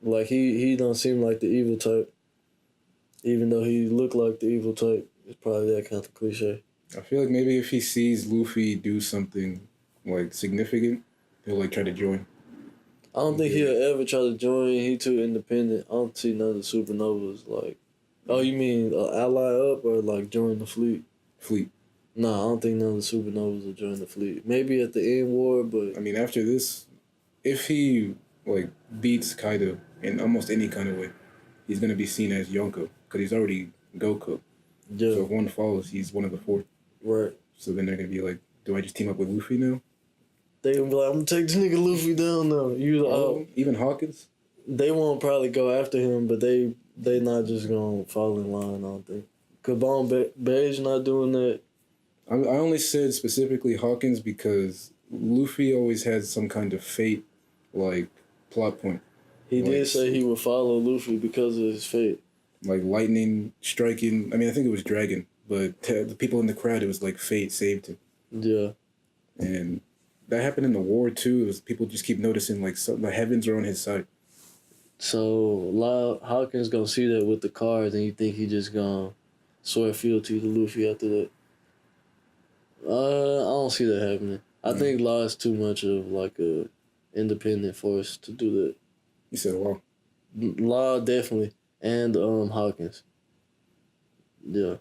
Speaker 1: like he don't seem like the evil type. Even though he looked like the evil type. It's probably that kind of cliche.
Speaker 2: I feel like maybe if he sees Luffy do something, like, significant, he'll, like, try to join.
Speaker 1: I don't think he'll ever try to join. He too independent. I don't see none of the supernovas like. Oh, you mean ally up or like join the fleet?
Speaker 2: Fleet.
Speaker 1: Nah, I don't think none of the supernovas will join the fleet. Maybe at the end war, but
Speaker 2: I mean, after this, if he, like, beats Kaido in almost any kind of way, he's going to be seen as Yonko, because he's already Goku.
Speaker 1: yeah,
Speaker 2: So if one follows, he's one of the four.
Speaker 1: right.
Speaker 2: So then they're going to be like, do I just team up with Luffy now?
Speaker 1: They gonna be like, I'm gonna take this nigga Luffy down now.
Speaker 2: Even Hawkins?
Speaker 1: They won't probably go after him, but they not just gonna fall in line. I don't think. Kabon Beige not doing that.
Speaker 2: I only said specifically Hawkins because Luffy always has some kind of fate, like, plot point.
Speaker 1: He
Speaker 2: Like,
Speaker 1: did say he would follow Luffy because of his fate.
Speaker 2: Like lightning striking. I mean, I think it was Dragon, but the people in the crowd, it was like fate saved him.
Speaker 1: Yeah.
Speaker 2: And that happened in the war too. It was people just keep noticing like the heavens are on his side.
Speaker 1: So Hawkins gonna see that with the cards, and you think he just gonna swear fealty to Luffy after that? I don't see that happening. I think Law is too much of like a independent force to do that.
Speaker 2: You said, wow.
Speaker 1: Law definitely, and Hawkins. Yeah.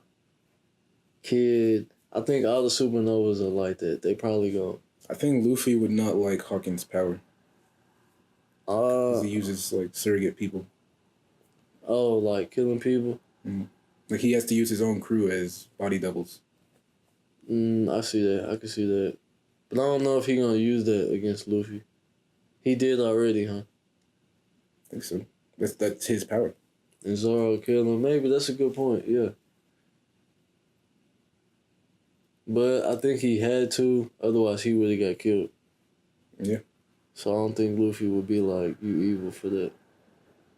Speaker 1: Kid, I think all the supernovas are like that. They probably go.
Speaker 2: I think Luffy would not like Hawkins' power. Because he uses like surrogate people.
Speaker 1: Oh, like killing people?
Speaker 2: Like he has to use his own crew as body doubles.
Speaker 1: I see that. I can see that. But I don't know if he gonna use that against Luffy. He did already, huh?
Speaker 2: I think so. That's his power.
Speaker 1: And Zoro killed him. Maybe that's a good point, yeah. But I think he had to, otherwise he would have got killed.
Speaker 2: Yeah.
Speaker 1: So I don't think Luffy would be like, you evil for that.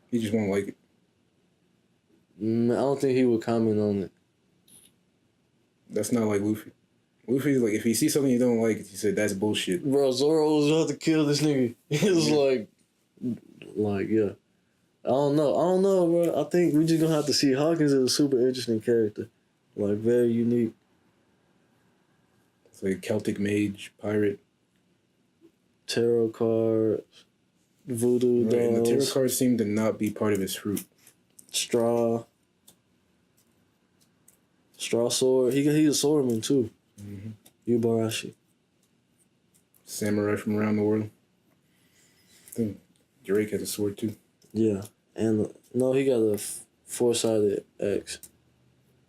Speaker 2: He just won't like it.
Speaker 1: I don't think he would comment on it.
Speaker 2: That's not like Luffy. Luffy's like, if he sees something you don't like, he said, that's bullshit.
Speaker 1: Bro, Zoro was about to kill this nigga. It was yeah. I don't know, bro. I think we just gonna have to see. Hawkins is a super interesting character. Like, very unique.
Speaker 2: It's like a Celtic mage, pirate.
Speaker 1: Tarot cards, voodoo dolls.
Speaker 2: And the tarot cards seem to not be part of his fruit.
Speaker 1: Straw sword. He's a swordman, too.
Speaker 2: Mm-hmm.
Speaker 1: Yubarashi.
Speaker 2: Samurai from around the world. I think Drake has a sword, too.
Speaker 1: Yeah. And, no, he got a four-sided axe.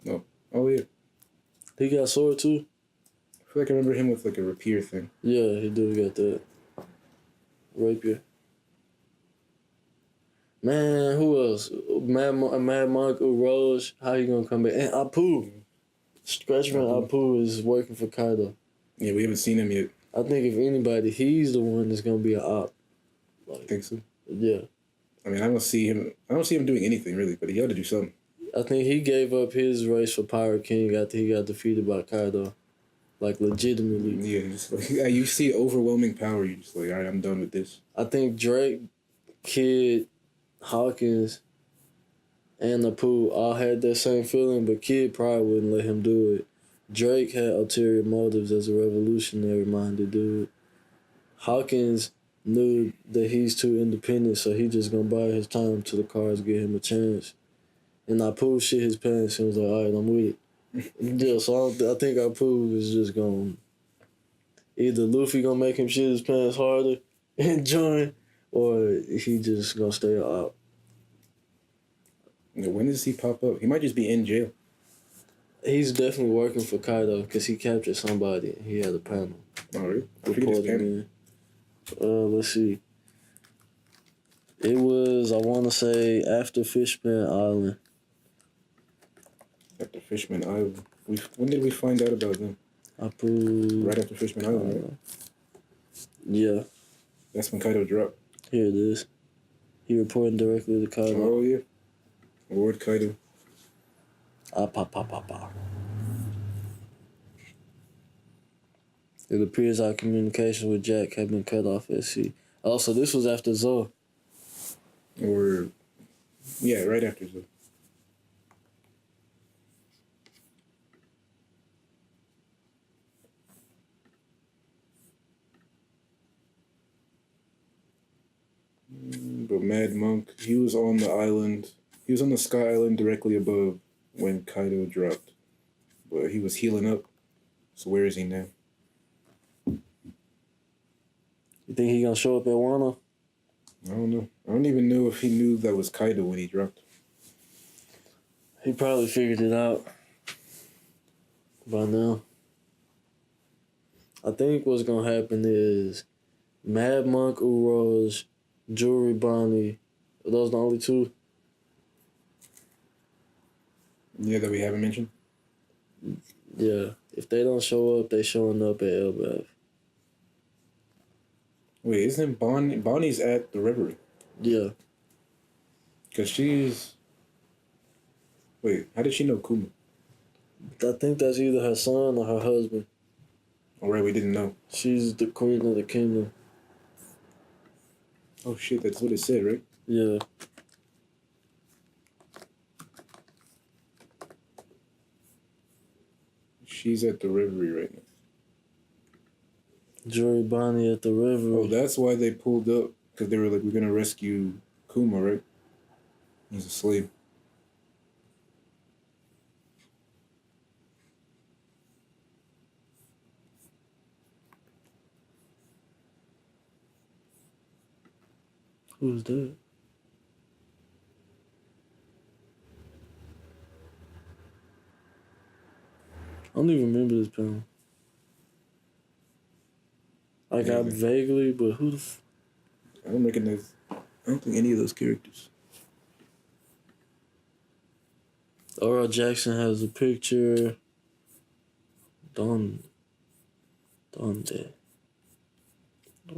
Speaker 2: No. Oh, yeah.
Speaker 1: He got a sword, too?
Speaker 2: I feel like I remember him with, like, a rapier thing.
Speaker 1: Yeah, he do got that. Rapier. Man, who else? Mad Monk, Rose. How he gonna come back? And Apu. Scratchman Apu is working for Kaido.
Speaker 2: Yeah, we haven't seen him yet.
Speaker 1: I think if anybody, he's the one that's gonna be an op.
Speaker 2: Like, think so?
Speaker 1: Yeah.
Speaker 2: I mean, I don't see him doing anything really, but he ought to do something.
Speaker 1: I think he gave up his race for Pirate King after he got defeated by Kaido. Like, legitimately.
Speaker 2: Yeah, just like, you see overwhelming power, you're just like, all right, I'm done with this.
Speaker 1: I think Drake, Kid, Hawkins, and Apu all had that same feeling, but Kid probably wouldn't let him do it. Drake had ulterior motives as a revolutionary-minded dude. Hawkins knew that he's too independent, so he just gonna buy his time till the cards get him a chance. And Apu shit his pants and was like, all right, I'm with it. Yeah, so I think Apu is just gonna... Either Luffy gonna make him shit his pants harder and join, or he just gonna stay out.
Speaker 2: When does he pop up? He might just be in jail.
Speaker 1: He's definitely working for Kaido because he captured somebody. He had a panel.
Speaker 2: Oh, really?
Speaker 1: Reporting in. Let's see. It was, I want to say, after Fishman Island.
Speaker 2: After Fishman Island. When did we find out about them?
Speaker 1: Apu.
Speaker 2: Right after Fishman Island, right?
Speaker 1: Yeah.
Speaker 2: That's when Kaido dropped.
Speaker 1: Here it is. He reporting directly to Kaido.
Speaker 2: Oh, yeah. Lord Kaido.
Speaker 1: It appears our communication with Jack had been cut off at sea. Also, this was after Zoe.
Speaker 2: Yeah, right after Zoe. But Mad Monk, he was on the island. He was on the Sky Island directly above when Kaido dropped. But he was healing up. So where is he now?
Speaker 1: You think he gonna show up at Wano?
Speaker 2: I don't know. I don't even know if he knew that was Kaido when he dropped.
Speaker 1: He probably figured it out by now. I think what's gonna happen is Mad Monk, Uros, Jewelry Bonnie. Are those the only two?
Speaker 2: Yeah, that we haven't mentioned?
Speaker 1: Yeah. If they don't show up, they showing up at Elbaf.
Speaker 2: Wait, isn't Bonnie's at the Reverie?
Speaker 1: Yeah.
Speaker 2: Because she's... Wait, how did she know Kuma?
Speaker 1: I think that's either her son or her husband.
Speaker 2: All right, we didn't know.
Speaker 1: She's the queen of the kingdom.
Speaker 2: Oh shit, that's what it said, right?
Speaker 1: Yeah.
Speaker 2: She's at the Reverie right now.
Speaker 1: Jory Bonnie at the river.
Speaker 2: Oh, that's why they pulled up. Because they were like, we're going to rescue Kuma, right? He's a slave.
Speaker 1: Who's that? I don't even remember this panel. Like, I vaguely, but who the
Speaker 2: I don't recognize... I don't think any of those characters.
Speaker 1: Oral Jackson has a picture. Donde? What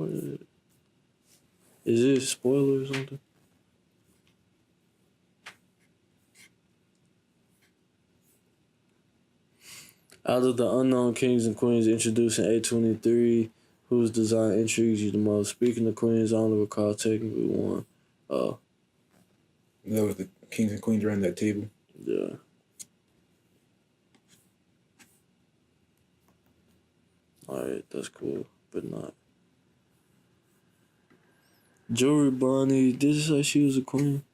Speaker 1: is it? Is it a spoiler or something? Out of the unknown kings and queens introduced in 823, whose design intrigues you the most? Speaking of queens, I only recall technically one.
Speaker 2: That was the kings and queens around that table.
Speaker 1: Yeah. Alright, that's cool, but not. Jewelry Bonnie, did it say she was a queen?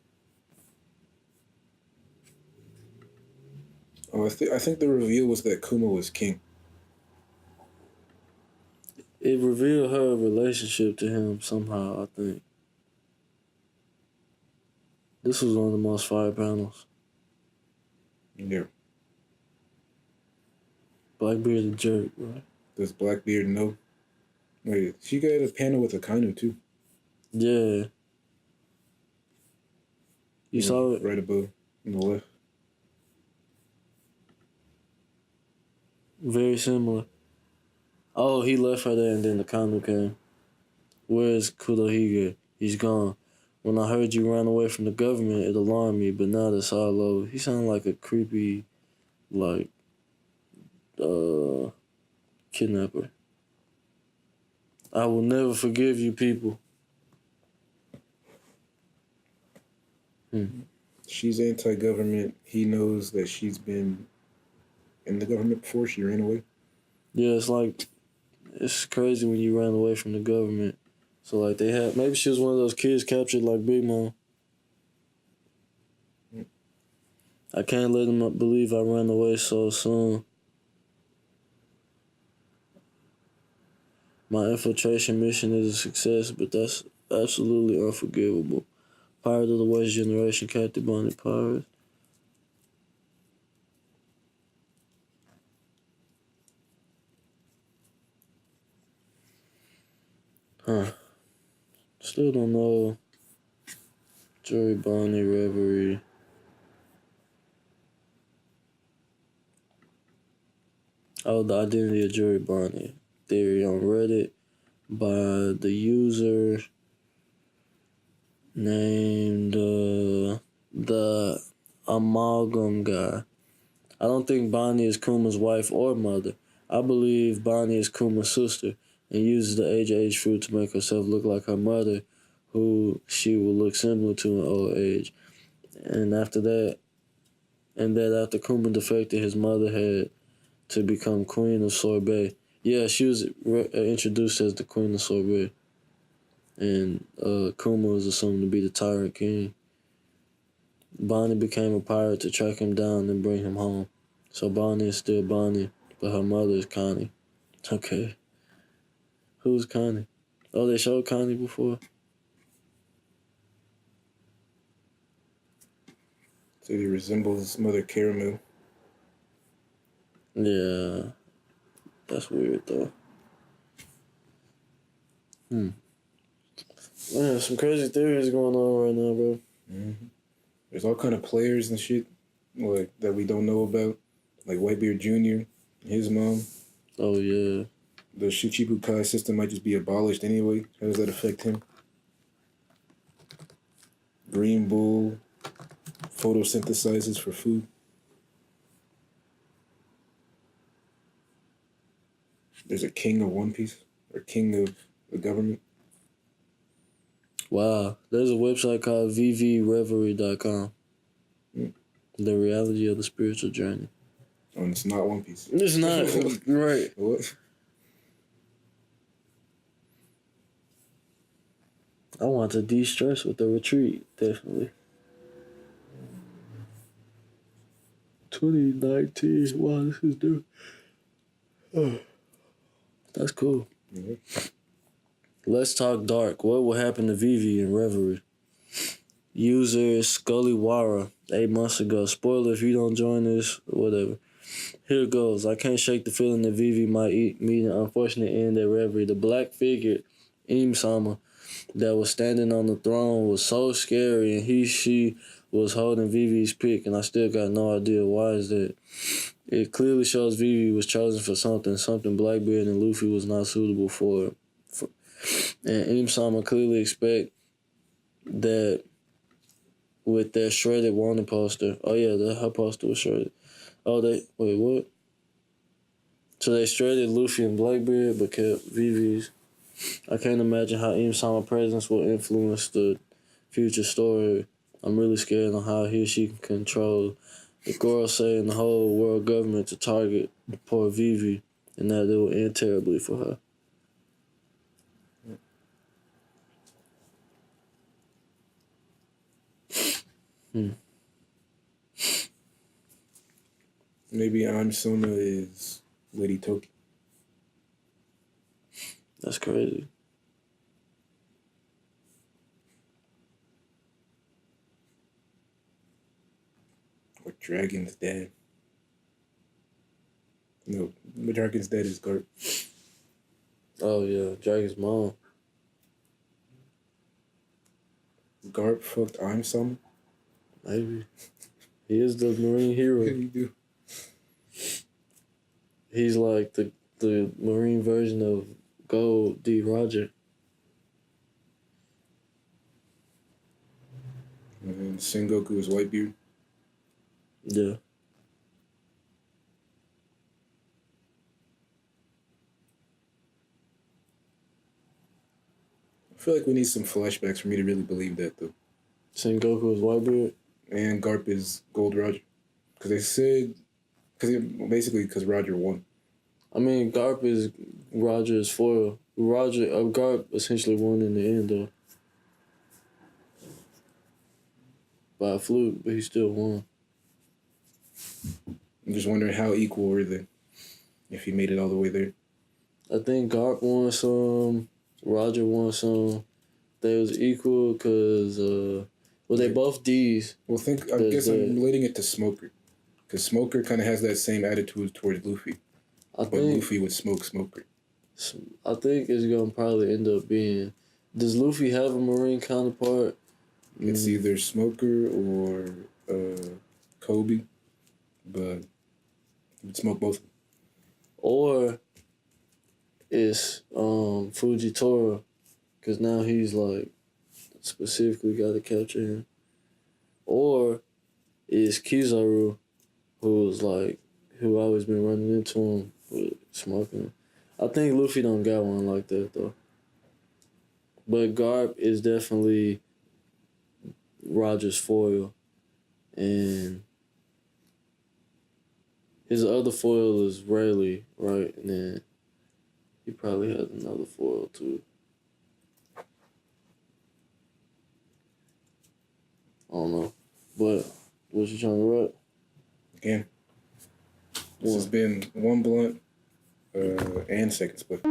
Speaker 2: Oh, I think the reveal was that Kuma was king.
Speaker 1: It revealed her relationship to him somehow, I think. This was one of the most fire panels.
Speaker 2: Yeah.
Speaker 1: Blackbearded jerk, right?
Speaker 2: Does Blackbeard know? Wait, she got a panel with Akainu too.
Speaker 1: Yeah. You saw it?
Speaker 2: Right above on the left.
Speaker 1: Very similar. Oh, he left her there and then the Kanu came. Where's Kurohige? He's gone. When I heard you ran away from the government, it alarmed me, but now that's all over. He sounded like a creepy, like, kidnapper. I will never forgive you people.
Speaker 2: She's anti-government. He knows that she's been in the government before. She ran away.
Speaker 1: Yeah, it's crazy when you ran away from the government. So, like, maybe she was one of those kids captured like Big Mom. I can't let them believe I ran away so soon. My infiltration mission is a success, but that's absolutely unforgivable. Pirate of the West Generation, Captain Bonnie Pirates. Huh. Still don't know. Jory Bonnie, Reverie. Oh, the identity of Jory Bonnie. Theory on Reddit by the user named the Amalgam Guy. I don't think Bonnie is Kuma's wife or mother. I believe Bonnie is Kuma's sister and uses the age fruit to make herself look like her mother, who she will look similar to in old age. And after after Kuma defected, his mother had to become Queen of Sorbet. Yeah, she was introduced as the Queen of Sorbet. And Kuma was assumed to be the Tyrant King. Bonnie became a pirate to track him down and bring him home. So Bonnie is still Bonnie, but her mother is Connie. Okay. Who's Connie? Oh, they showed Connie before?
Speaker 2: So he resembles Mother Caramel.
Speaker 1: Yeah. That's weird, though. Man, some crazy theories going on right now, bro.
Speaker 2: Mm-hmm. There's all kind of players and shit like that we don't know about, like Whitebeard Jr., his mom.
Speaker 1: Oh, yeah.
Speaker 2: The Shichibukai system might just be abolished anyway. How does that affect him? Green Bull photosynthesizes for food. There's a king of One Piece, or king of the government.
Speaker 1: Wow. There's a website called vvreverie.com. The reality of the spiritual journey.
Speaker 2: Oh, and it's not One Piece.
Speaker 1: It's not. Right.
Speaker 2: What?
Speaker 1: I want to de-stress with the retreat, definitely. 2019. Wow, this is new. Oh. That's cool.
Speaker 2: Mm-hmm.
Speaker 1: Let's talk dark. What will happen to Vivi in Reverie? User Scully-Wara, 8 months ago. Spoiler if you don't join this, whatever. Here goes. I can't shake the feeling that Vivi might meet an unfortunate end at Reverie. The black figure, Im-sama, that was standing on the throne was so scary, and she was holding Vivi's pick, and I still got no idea why is that. It clearly shows Vivi was chosen for something Blackbeard and Luffy was not suitable for. And Im-sama clearly expect that with that shredded wanted poster. Oh yeah, her poster was shredded. Oh, wait, what? So they straighted Luffy and Blackbeard, but kept Vivi's. I can't imagine how Im-Sama presence will influence the future story. I'm really scared on how he or she can control the Gorosei and the whole world government to target poor Vivi, and that it will end terribly for her.
Speaker 2: Maybe I'm Sona is Lady Toki.
Speaker 1: That's crazy.
Speaker 2: Or Dragon's dad. No, Dragon's dad is Garp.
Speaker 1: Oh yeah, Dragon's mom.
Speaker 2: Garp fucked I'm Sona?
Speaker 1: Maybe. He is the Marine hero.
Speaker 2: What do you do?
Speaker 1: He's like the Marine version of Gold D. Roger.
Speaker 2: And Sengoku is Whitebeard.
Speaker 1: Yeah.
Speaker 2: I feel like we need some flashbacks for me to really believe that, though.
Speaker 1: Sengoku is Whitebeard.
Speaker 2: And Garp is Gold Roger. Because they said... Basically, because Roger won.
Speaker 1: I mean, Garp is Roger's foil. Garp essentially won in the end, though. By a fluke, but he still won.
Speaker 2: I'm just wondering how equal were they? If he made it all the way there.
Speaker 1: I think Garp won some. Roger won some. They was equal because, they both D's.
Speaker 2: Well, I guess I'm relating it to Smoker. Because Smoker kind of has that same attitude towards Luffy. But Luffy would smoke Smoker.
Speaker 1: I think it's going to probably end up being... Does Luffy have a Marine counterpart?
Speaker 2: It's either Smoker or Kobe. But he would smoke both.
Speaker 1: Or it's Fujitora. Because now he's like specifically got to capture him. Or it's Kizaru, who always been running into him with smoking. I think Luffy don't got one like that though. But Garp is definitely Roger's foil, and his other foil is Rayleigh, right? And then he probably has another foil too. I don't know, but what you trying to write?
Speaker 2: Again, this has been OneBlunt and Second Spliff.